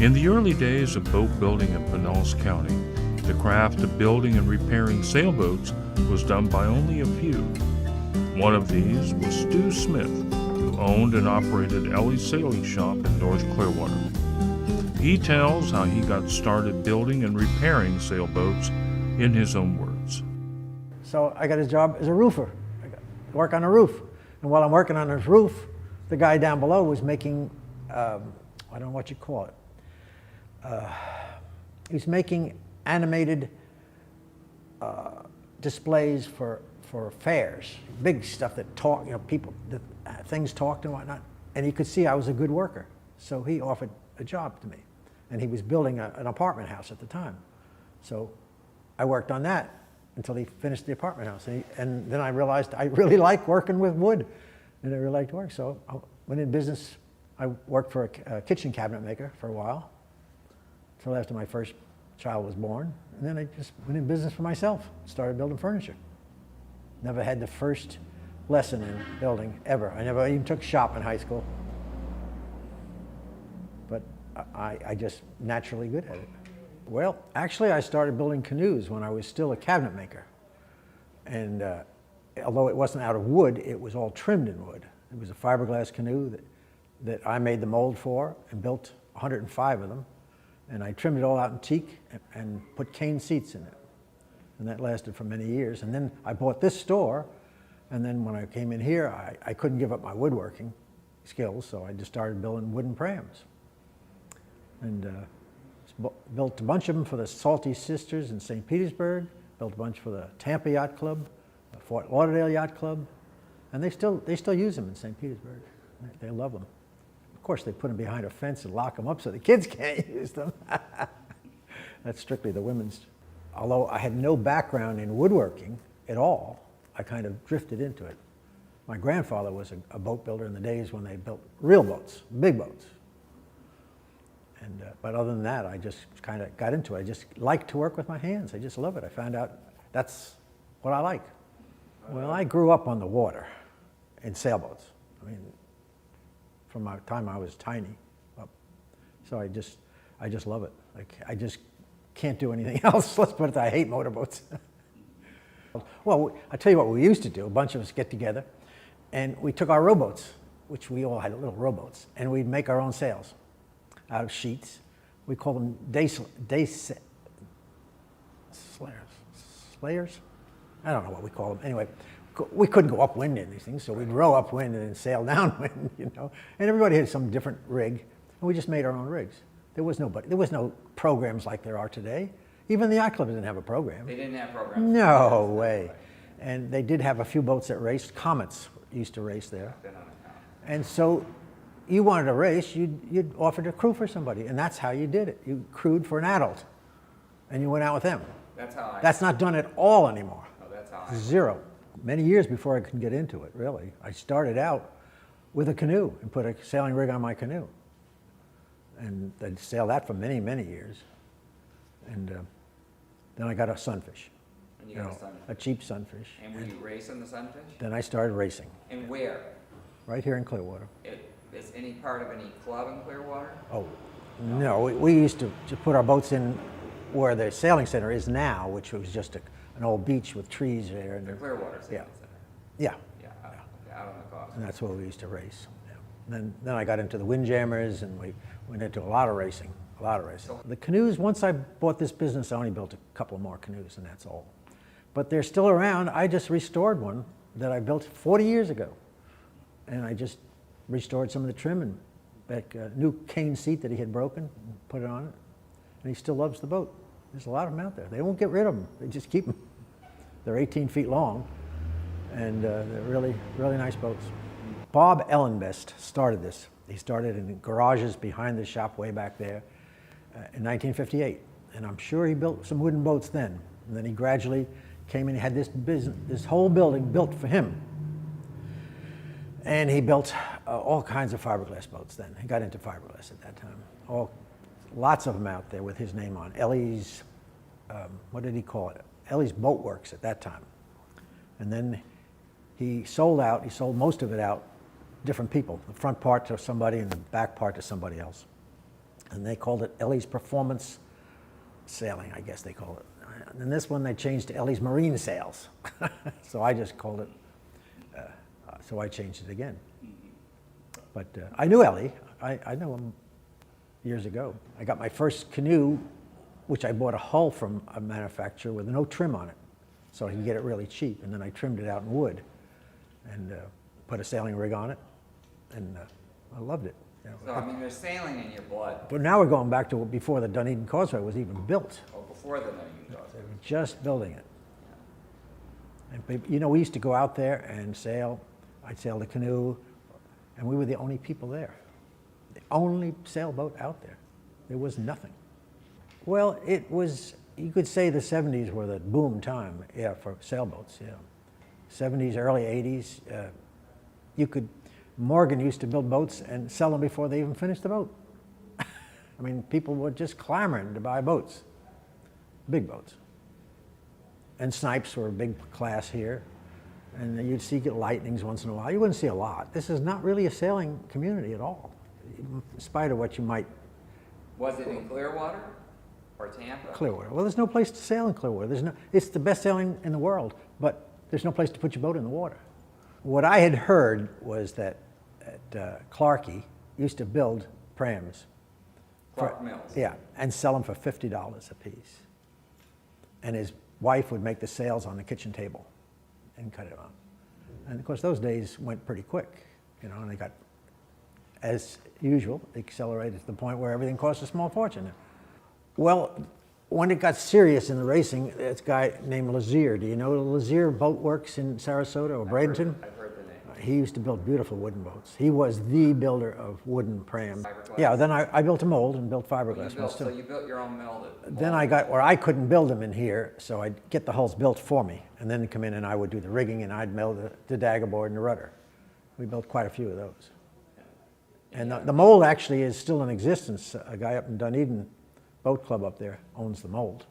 In the early days of boat building in Pinellas County, the craft of building and repairing sailboats was done by only a few. One of these was Stu Smith, who owned and operated Ellie's Sailing Shop in North Clearwater. He tells how he got started building and repairing sailboats in his own words. So I got a job as a roofer. I got to work on a roof. And while I'm working on his roof, the guy down below was making, I don't know what you call it. He was making animated displays for fairs, big stuff that talk, people, things talked and whatnot. And he could see I was a good worker. So he offered a job to me. And he was building an apartment house at the time. So I worked on that until he finished the apartment house. And then I realized I really like working with wood. And I really liked work. So I went in business. I worked for a kitchen cabinet maker for a while, until after my first child was born. And then I just went in business for myself, started building furniture. Never had the first lesson in building, ever. I never even took shop in high school. But I just naturally good at it. Well, actually I started building canoes when I was still a cabinet maker. And although it wasn't out of wood, it was all trimmed in wood. It was a fiberglass canoe that I made the mold for and built 105 of them. And I trimmed it all out in teak and put cane seats in it. And that lasted for many years. And then I bought this store. And then when I came in here, I couldn't give up my woodworking skills, so I just started building wooden prams. And built a bunch of them for the Salty Sisters in St. Petersburg, built a bunch for the Tampa Yacht Club, the Fort Lauderdale Yacht Club, and they still use them in St. Petersburg. They love them. Of course, they put them behind a fence and lock them up so the kids can't use them. That's strictly the women's. Although I had no background in woodworking at all, I kind of drifted into it. My grandfather was a boat builder in the days when they built real boats, big boats. And, but other than that, I just kind of got into it. I just like to work with my hands. I just love it. I found out that's what I like. Well, I grew up on the water in sailboats. I mean, from my time I was tiny up. So I just love it. Like, I just can't do anything else. Let's put it that I hate motorboats. Well, I tell you what we used to do. A bunch of us get together, and we took our rowboats, which we all had little rowboats, and we'd make our own sails out of sheets. We call them slayers? I don't know what we call them. Anyway, we couldn't go upwind in these things, so we'd row upwind and then sail downwind, And everybody had some different rig, and we just made our own rigs. There was no programs like there are today. Even the yacht club didn't have a program. They didn't have programs? No way. And they did have a few boats that raced. Comets used to race there. And so you wanted to race, you'd offer to crew for somebody, and that's how you did it. You crewed for an adult, and you went out with them. That's not done at all anymore. No, that's how Zero. Many years before I could get into it, really. I started out with a canoe and put a sailing rig on my canoe. And I'd sail that for many, many years. And then I got a sunfish. And you got a sunfish. A cheap sunfish. And were you racing the sunfish? Then I started racing. And where? Right here in Clearwater. Is any part of any club in Clearwater? Oh, no. We used to put our boats in where the sailing center is now, which was just an old beach with trees there. And the Clearwater Sailing Center? Yeah. Out on the coast. And that's where we used to race. Yeah. Then I got into the windjammers, and we went into a lot of racing. The canoes, once I bought this business, I only built a couple more canoes, and that's all. But they're still around. I just restored one that I built 40 years ago. And I just restored some of the trim and back a new cane seat that he had broken, and put it on it. And he still loves the boat. There's a lot of them out there. They won't get rid of them. They just keep them. They're 18 feet long, and they're really, really nice boats. Bob Ellenbest started this. He started in the garages behind the shop way back there in 1958. And I'm sure he built some wooden boats then. And then he gradually came and he had this whole building built for him. And he built all kinds of fiberglass boats then. He got into fiberglass at that time. Lots of them out there with his name on. Ellie's, what did he call it? Ellie's Boat Works at that time. And then he sold most of it out, different people. The front part to somebody and the back part to somebody else. And they called it Ellie's Performance Sailing, I guess they call it. And this one they changed to Ellie's Marine Sails. So I just called it, so I changed it again. But I knew Ellie. I knew him years ago. I got my first canoe, which I bought a hull from a manufacturer with no trim on it, so I could get it really cheap. And then I trimmed it out in wood and put a sailing rig on it, and I loved it. You know. So, I mean, there's sailing in your blood. But now we're going back to before the Dunedin Causeway was even built. Oh, before the Dunedin Causeway. They were just building it. And you know, we used to go out there and sail. I'd sail the canoe, and we were the only people there. The only sailboat out there. There was nothing. Well, it was, you could say the 70s were the boom time, yeah, for sailboats, yeah. 70s, early 80s, Morgan used to build boats and sell them before they even finished the boat. I mean, people were just clamoring to buy boats, big boats. And Snipes were a big class here. And you'd see lightnings once in a while. You wouldn't see a lot. This is not really a sailing community at all, in spite of what you might. Was it in Clearwater or Tampa? Clearwater. Well, there's no place to sail in Clearwater. It's the best sailing in the world, but there's no place to put your boat in the water. What I had heard was that Clarkey used to build prams. Clark Mills. Yeah, and sell them for $50 a piece. And his wife would make the sails on the kitchen table and cut it on. And of course, those days went pretty quick, you know, and they got, as usual, accelerated to the point where everything cost a small fortune. Well, when it got serious in the racing, this guy named Lazier. Do you know Lazier Boat Works in Sarasota or Bradenton? I've heard the name. He used to build beautiful wooden boats. He was the builder of wooden prams. Fiberglass? Yeah, then I built a mold and built fiberglass ones too. So you built your own mill? Then I got where I couldn't build them in here, so I'd get the hulls built for me, and then come in and I would do the rigging, and I'd mill the dagger board and the rudder. We built quite a few of those. And the mold actually is still in existence. A guy up in Dunedin Boat Club up there owns the mold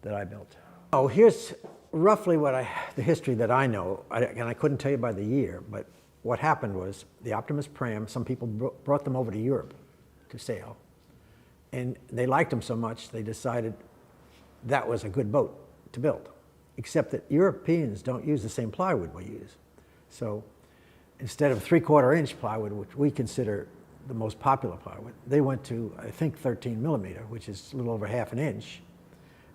that I built. Oh, here's roughly the history that I know, and I couldn't tell you by the year, but what happened was the Optimus Pram, some people brought them over to Europe to sail, and they liked them so much they decided that was a good boat to build, except that Europeans don't use the same plywood we use. So instead of 3/4 inch plywood, which we consider the most popular plywood, they went to, I think, 13 millimeter, which is a little over 1/2 inch.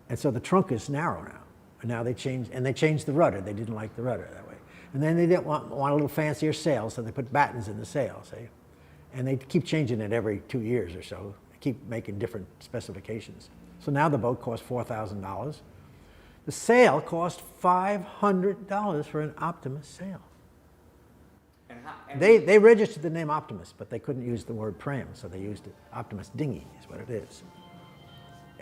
And so the trunk is narrow now. And now they changed the rudder. They didn't like the rudder that way. And then they didn't want a little fancier sails, so they put battens in the sail, see? And they keep changing it every 2 years or so. They keep making different specifications. So now the boat costs $4,000. The sail cost $500 for an Optimus sail. They registered the name Optimus, but they couldn't use the word pram, so they used it. Optimus dinghy is what it is.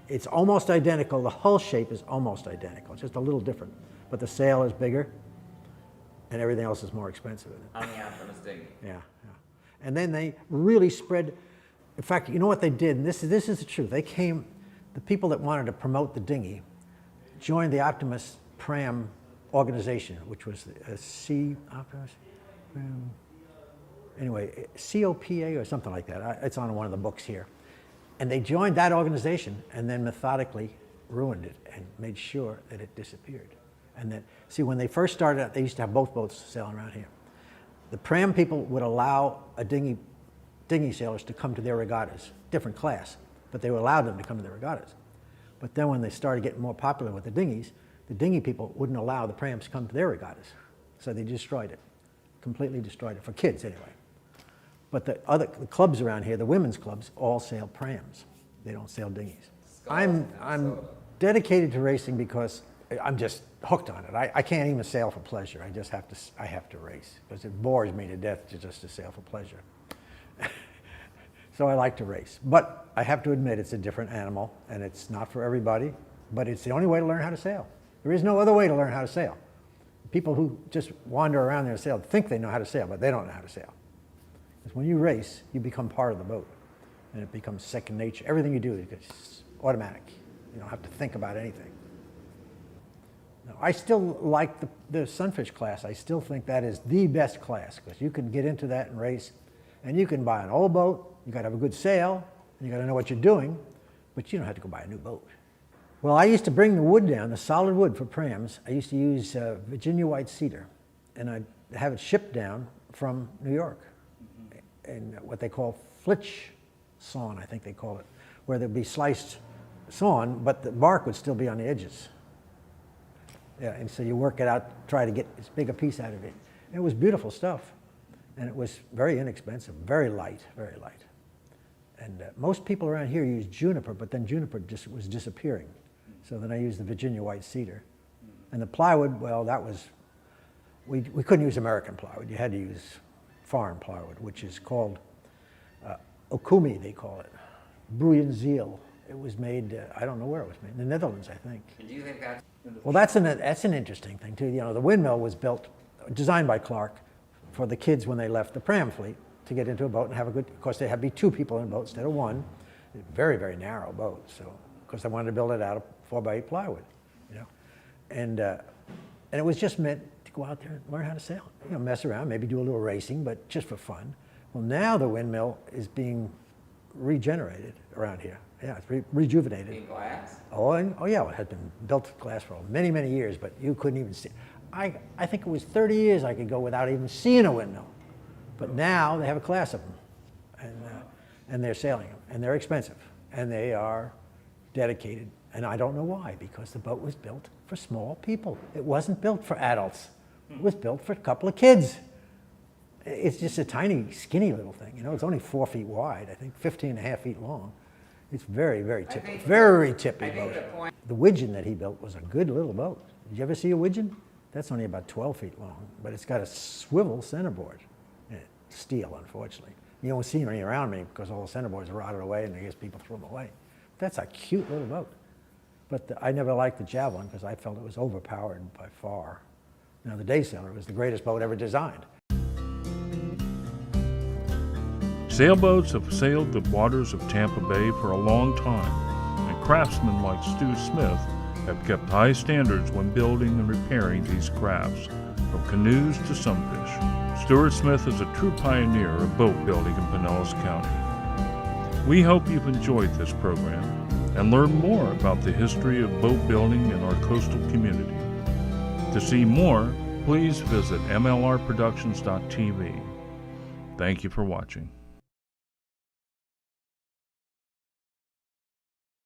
It's almost identical. The hull shape is almost identical. It's just a little different. But the sail is bigger, and everything else is more expensive. On the Optimus dinghy. Yeah. And then they really spread. In fact, you know what they did? And this is the truth. The people that wanted to promote the dinghy joined the Optimus Pram organization, which was Optimus. Anyway, COPA or something like that. It's on one of the books here. And they joined that organization and then methodically ruined it and made sure that it disappeared. And that, see, when they first started out, they used to have both boats sailing around here. The Pram people would allow dinghy sailors to come to their regattas, different class, but they allowed them to come to their regattas. But then when they started getting more popular with the dinghy people wouldn't allow the Prams to come to their regattas. So they destroyed it, completely destroyed it, for kids anyway. But the clubs around here, the women's clubs, all sail prams. They don't sail dinghies. I'm dedicated to racing because I'm just hooked on it. I can't even sail for pleasure. I have to race because it bores me to death just to sail for pleasure. So I like to race. But I have to admit it's a different animal and it's not for everybody, but it's the only way to learn how to sail. There is no other way to learn how to sail. People who just wander around there and sail think they know how to sail, but they don't know how to sail. Because when you race, you become part of the boat, and it becomes second nature. Everything you do is automatic. You don't have to think about anything. Now, I still like the Sunfish class. I still think that is the best class, because you can get into that and race, and you can buy an old boat, you got to have a good sail, You got to know what you're doing, but you don't have to go buy a new boat. Well, I used to bring the wood down, the solid wood for prams. I used to use Virginia white cedar, and I'd have it shipped down from New York, and what they call flitch sawn, I think they call it, where there'd be sliced sawn, but the bark would still be on the edges. Yeah, and so you work it out, try to get as big a piece out of it. And it was beautiful stuff, and it was very inexpensive, very light, very light. And most people around here use juniper, but then juniper just was disappearing. So then I used the Virginia white cedar. And the plywood, well, that was, we couldn't use American plywood. You had to use foreign plywood, which is called okumi, they call it. Bruyenzeal. It was made, I don't know where it was made, in the Netherlands, I think. And do you think that's... Well, that's an interesting thing, too. You know, the Windmill was built, designed by Clark, for the kids when they left the pram fleet to get into a boat and have a good, of course, there had to be 2 people in a boat instead of 1. Very, very narrow boat, so, of course, they wanted to build it out of 4x8 plywood, you know. And it was just meant to go out there and learn how to sail. You know, mess around, maybe do a little racing, but just for fun. Well, now the Windmill is being regenerated around here. Yeah, it's rejuvenated. In glass? Oh yeah, well, it had been built with glass for many, many years, but you couldn't even see. I think it was 30 years I could go without even seeing a windmill. But now they have a class of them, and they're sailing them, and they're expensive, and they are dedicated. And I don't know why, because the boat was built for small people. It wasn't built for adults. It was built for a couple of kids. It's just a tiny, skinny little thing. You know, it's only 4 feet wide, I think 15.5 feet long. It's very, very tippy, very tippy boat. The widgeon that he built was a good little boat. Did you ever see a widgeon? That's only about 12 feet long, but it's got a swivel centerboard. It's steel, unfortunately. You don't see any around me because all the centerboards are rotted away and I guess people throw them away. That's a cute little boat. But I never liked the Javelin because I felt it was overpowered by far. Now the Daysailor was the greatest boat ever designed. Sailboats have sailed the waters of Tampa Bay for a long time, and craftsmen like Stu Smith have kept high standards when building and repairing these crafts, from canoes to sunfish. Stuart Smith is a true pioneer of boat building in Pinellas County. We hope you've enjoyed this program and learned more about the history of boat building in our coastal community. To see more, please visit mlrproductions.tv. Thank you for watching.